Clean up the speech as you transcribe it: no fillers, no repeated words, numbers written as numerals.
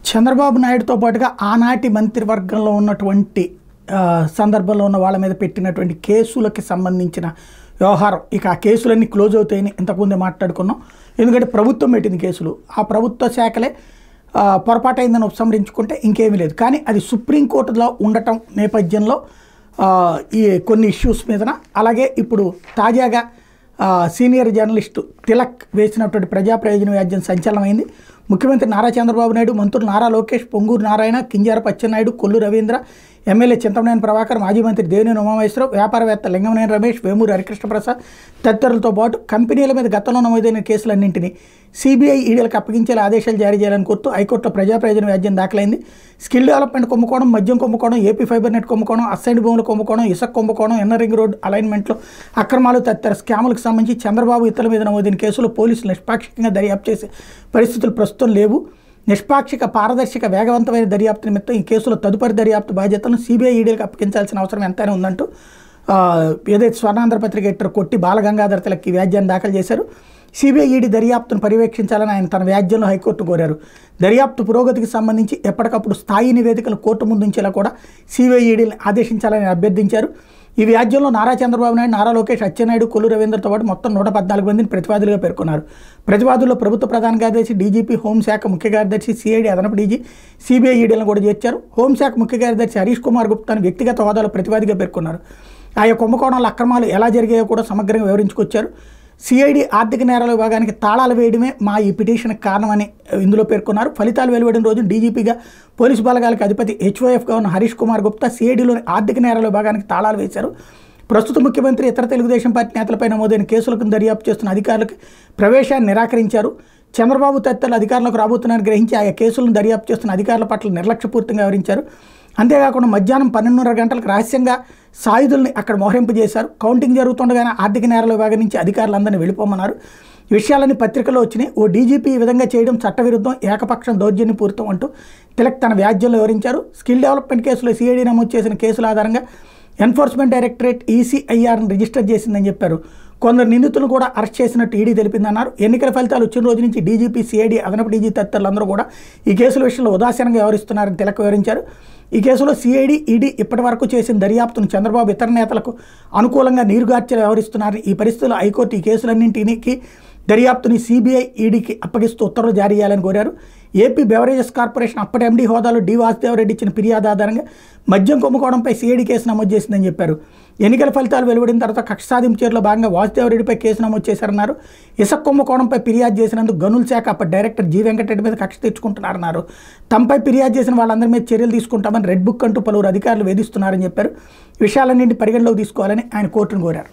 చంద్రబాబు నాయుడుతో పాటుగా ఆనాటి మంత్రివర్గంలో ఉన్నటువంటి సందర్భంలో ఉన్న వాళ్ళ మీద పెట్టినటువంటి కేసులకి సంబంధించిన వ్యవహారం ఇక ఆ కేసులన్నీ క్లోజ్ అవుతాయని ఇంతకుముందే మాట్లాడుకున్నాం. ఎందుకంటే ప్రభుత్వం పెట్టింది కేసులు, ఆ ప్రభుత్వ శాఖలే పొరపాటైందని ఉపసంహరించుకుంటే ఇంకేమీ లేదు. కానీ అది సుప్రీంకోర్టులో ఉండటం నేపథ్యంలో ఈ కొన్ని ఇష్యూస్ మీదన, అలాగే ఇప్పుడు తాజాగా సీనియర్ జర్నలిస్టు తిలక్ వేసినటువంటి ప్రజా ప్రయోజన వ్యాజ్యం సంచలనమైంది. ముఖ్యమంత్రి నారా చంద్రబాబు నాయుడు, మంత్రులు నారా లోకేష్, పొంగూరు నారాయణ, కింజారపు అచ్చెన్నాయుడు, కొల్లు రవీంద్ర, ఎమ్మెల్యే చింతమనేని ప్రభాకర్, మాజీ మంత్రి దేవినేని ఉమామహేశ్వరరావు, వ్యాపారవేత్త లింగమనేని రమేష్, వేమూరి హరికృష్ణ ప్రసాద్ తదితరులతో పాటు కంపెనీల మీద గతంలో నమోదైన కేసులన్నింటినీ సిబిఐ ఈడీలకు అప్పగించేలా ఆదేశాలు జారీ చేయాలని కోరుతూ హైకోర్టులో ప్రజా ప్రయోజన వ్యాజ్యం దాఖలైంది. స్కిల్ డెవలప్మెంట్ కుంభకోణం, మద్యం కుంభకోణం, ఏపీ ఫైబర్ నెట్ కుంభకోణం, అసైన్డ్ భూముల కుంభకోణం, ఇసుక కుంభకోణం, ఇన్నర్ రింగ్ రోడ్ అలైన్మెంట్లో అక్రమాలు తదితర స్కాములకు సంబంధించి చంద్రబాబు ఇతరుల మీద నమోదైన కేసులు పోలీసులు నిష్పాక్షికంగా దర్యాప్తు చేసే పరిస్థితులు ప్రస్తుతం లేవు. నిష్పాక్షిక, పారదర్శక, వేగవంతమైన దర్యాప్తు నిమిత్తం ఈ కేసులో తదుపరి దర్యాప్తు బాధ్యతలను సిబిఐ ఈడీలకు అప్పగించాల్సిన అవసరం ఎంతైనా ఉందంటూ ఏదైతే స్వర్ణాంధ్ర పత్రిక ఎడిటర్ కొట్టి బాలగంగాధర్ తిలక్ ఈ వ్యాజ్యాన్ని దాఖలు చేశారు. సిబిఐ ఈడీ దర్యాప్తును పర్యవేక్షించాలని ఆయన తన వ్యాజ్యంలో హైకోర్టు కోరారు. దర్యాప్తు పురోగతికి సంబంధించి ఎప్పటికప్పుడు స్థాయి నివేదికలు కోర్టు ముందుంచేలా కూడా సిబిఐ ఈడీని ఆదేశించాలని అభ్యర్థించారు. ఈ వ్యాజ్యంలో నారా చంద్రబాబు నాయుడు, నారా లోకేష్, అచ్చెన్నాయుడు, కొల్లు రవీంద్రతో పాటు మొత్తం 114 మందిని ప్రతివాదులుగా పేర్కొన్నారు. ప్రతివాదుల్లో ప్రభుత్వ ప్రధాన కార్యదర్శి, డీజీపీ, హోంశాఖ ముఖ్య కార్యదర్శి, సిఐడి అదనపు డీజీ, సిబిఐ ఈడీలను కూడా చేర్చారు. హోంశాఖ ముఖ్య కార్యదర్శి హరీష్ కుమార్ గుప్తాను వ్యక్తిగత హోదాలో ప్రతివాదిగా పేర్కొన్నారు. ఆయా కుంభకోణాల అక్రమాలు ఎలా జరిగాయో కూడా సమగ్రంగా వివరించుకొచ్చారు. సిఐడి ఆర్థిక నేరాల విభాగానికి తాళాలు వేయడమే మా ఈ పిటిషన్కి కారణమని ఇందులో పేర్కొన్నారు. ఫలితాలు వెలువడిన రోజు డీజీపీగా పోలీసు బలగాలకు అధిపతి హెచ్ఓఎఫ్గా ఉన్న హరీష్ కుమార్ గుప్తా సిఐడిలోని ఆర్థిక నేరాల విభాగానికి తాళాలు వేశారు. ప్రస్తుత ముఖ్యమంత్రి, ఇతర తెలుగుదేశం పార్టీ నేతలపై నమోదైన కేసులకు దర్యాప్తు చేస్తున్న అధికారులకు ప్రవేశాన్ని నిరాకరించారు. చంద్రబాబు తదితరులు అధికారులకు రాబోతున్నారని గ్రహించి ఆయా కేసులను దర్యాప్తు చేస్తున్న అధికారుల పట్ల నిర్లక్ష్యపూర్తిగా వివరించారు. అంతేకాకుండా మధ్యాహ్నం 12:30 గంటలకు రహస్యంగా సాయుధుల్ని అక్కడ మోహరింపజేశారు. కౌంటింగ్ జరుగుతుండగానే ఆర్థిక నేరాల విభాగం నుంచి అధికారులందరినీ వెళ్ళిపోమన్నారు. ఈ విషయాలన్నీ పత్రికలో వచ్చినాయి. ఓ డీజీపీ ఈ విధంగా చేయడం చట్టవిరుద్ధం, ఏకపక్షం, దౌర్జన్యపూరితం అంటూ తిలక్ తన వ్యాజ్యంలో వివరించారు. స్కిల్ డెవలప్మెంట్ కేసులో సిఐడి నమోదు చేసిన కేసుల ఆధారంగా ఎన్ఫోర్స్మెంట్ డైరెక్టరేట్ ఈసీఐఆర్ను రిజిస్టర్ చేసిందని చెప్పారు. కొందరు నిందితులను కూడా అరెస్ట్ చేసినట్టు ఈడీ తెలిపిందన్నారు. ఎన్నికల ఫలితాలు వచ్చిన రోజు నుంచి డీజీపీ, సిఐడి, అదనపు డీజీ తదితరులందరూ కూడా ఈ కేసుల విషయంలో ఉదాసీనంగా వ్యవహరిస్తున్నారని తిలక్ వివరించారు. ఈ కేసులో సిఐడి, ఈడీ ఇప్పటి వరకు చేసిన దర్యాప్తును చంద్రబాబు ఇతర నేతలకు అనుకూలంగా నీరుగార్చేలా వ్యవహరిస్తున్నారు. ఈ పరిస్థితుల్లో హైకోర్టు ఈ కేసులన్నింటికి దర్యాప్తుని సిబిఐ, ఈడీకి అప్పగిస్తూ ఉత్తర్వులు జారీ చేయాలని కోరారు. ఏపీ బెవరేజెస్ కార్పొరేషన్ అప్పటి ఎండీ హోదాలో డి వాసుదేవరెడ్డి ఇచ్చిన ఫిర్యాదు ఆధారంగా మద్యం కుంభకోణంపై సిఐడి కేసు నమోదు చేసిందని చెప్పారు. ఎన్నికల ఫలితాలు వెలువడిన తర్వాత కక్ష సాధింపు చర్యలో భాగంగా వాసుదేవరెడ్డిపై కేసు నమోదు చేశారన్నారు. ఇసుక కుంభకోణంపై ఫిర్యాదు చేసినందుకు గనుల శాఖ అప్పటి డైరెక్టర్ జి వెంకటరెడ్డి మీద కక్ష తెచ్చుకుంటున్నారన్నారు. తమపై ఫిర్యాదు చేసిన వాళ్ళందరి మీద చర్యలు తీసుకుంటామని రెడ్ బుక్ అంటూ పలువురు అధికారులు వేధిస్తున్నారని చెప్పారు. విషయాలన్నింటి పరిగణలోకి తీసుకోవాలని ఆయన కోర్టును కోరారు.